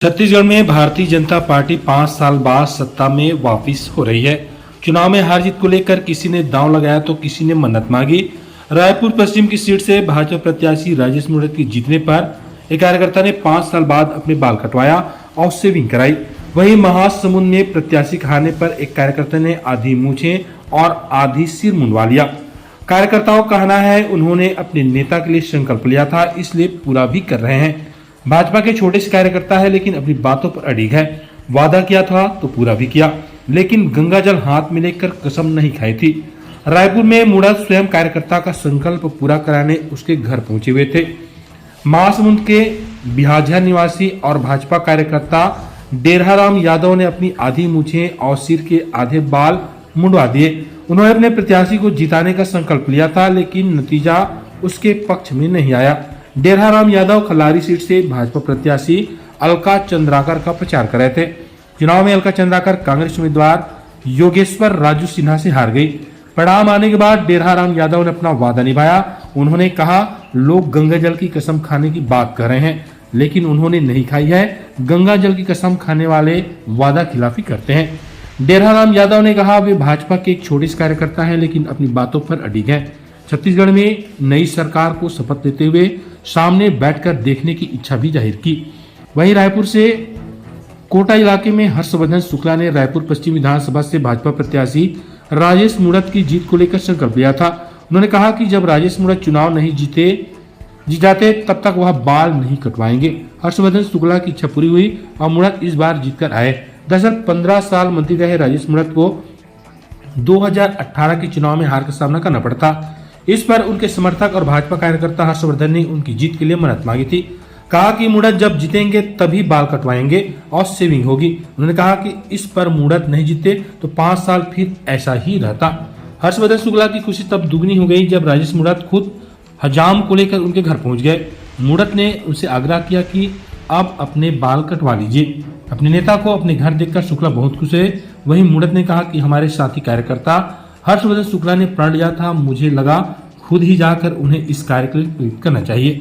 छत्तीसगढ़ में भारतीय जनता पार्टी 5 साल बाद सत्ता में वापस हो रही है। चुनाव में हार जीत को लेकर किसी ने दांव लगाया तो किसी ने मन्नत मांगी। रायपुर पश्चिम की सीट से भाजपा प्रत्याशी राजेश मूणत के जीतने पर एक कार्यकर्ता ने 5 साल बाद अपने बाल कटवाया और शेविंग कराई। वहीं महासमुंद में प्रत्याशी के हारने पर एक कार्यकर्ता ने आधी मूछें और आधी सिर मुंडवा लिया। कार्यकर्ताओं का कहना है उन्होंने अपने नेता के लिए संकल्प लिया था, इसलिए पूरा भी कर रहे हैं। भाजपा के छोटे से कार्यकर्ता है लेकिन अपनी बातों पर अड़िग है। वादा किया था तो पूरा भी किया, लेकिन गंगा जल हाथ में लेकर कसम नहीं खाई थी। रायपुर में मूणत स्वयं कार्यकर्ता का संकल्प पूरा कराने उसके घर पहुंचे हुए थे। महासमुंद के बिहाझा निवासी और भाजपा कार्यकर्ता डेरहाराम यादव ने अपनी आधी मूछें और सिर के आधे बाल मुंडवा दिए। उन्होंने अपने प्रत्याशी को जिताने का संकल्प लिया था, लेकिन नतीजा उसके पक्ष में नहीं आया। डेरहाराम यादव खल्लारी सीट से भाजपा प्रत्याशी अलका चंद्राकर का प्रचार कर रहे थे। चुनाव में अलका चंद्राकर कांग्रेस उम्मीदवार योगेश्वर राजू सिन्हा से हार गई। परिणाम आने के बाद डेरहाराम यादव ने अपना वादा निभाया। उन्होंने कहा, लोग गंगा जल की कसम खाने की बात कर रहे हैं, लेकिन उन्होंने नहीं खाई है। गंगा जल की कसम खाने वाले वादा खिलाफी करते हैं। डेरहाराम यादव ने कहा, वे भाजपा के एक छोटे से कार्यकर्ता हैं, लेकिन अपनी बातों पर अड़िग हैं। छत्तीसगढ़ में नई सरकार को शपथ लेते हुए सामने बैठकर देखने की इच्छा भी जाहिर की। वहीं रायपुर से कोटा इलाके में हर्षवर्धन शुक्ला ने रायपुर पश्चिम विधानसभा से भाजपा प्रत्याशी राजेश मूणत की जीत को लेकर संकल्प लिया था। उन्होंने कहा कि जब राजेश मूणत चुनाव नहीं जीत जाते तब तक वह बाल नहीं कटवाएंगे। हर्षवर्धन शुक्ला की इच्छा पूरी हुई और मूणत इस बार जीतकर आए। दरअसल 15 साल मंत्री रहे राजेश मूणत को 2018 के चुनाव में हार का सामना करना पड़ा था। इस पर उनके समर्थक और भाजपा कार्यकर्ता हर्षवर्धन ने उनकी जीत के लिए मन्नत मांगी थी। कहा कि मूणत जब जीतेंगे तभी बाल कटवाएंगे और शेविंग होगी। उन्होंने कहा कि इस पर मूणत नहीं जीते तो 5 साल फिर ऐसा ही रहता। हर्षवर्धन शुक्ला की खुशी तब दुगनी हो गई जब राजेश मूणत खुद हजाम को लेकर उनके घर पहुंच गए। मूणत ने उनसे आग्रह किया कि अब अपने बाल कटवा लीजिए। अपने नेता को अपने घर देखकर शुक्ला बहुत खुश है। वहीं मूणत ने कहा कि हमारे साथी कार्यकर्ता हर्षवर्धन शुक्ला ने प्रण लिया था, मुझे लगा खुद ही जाकर उन्हें इस कार्य के लिए प्रेरित करना चाहिए।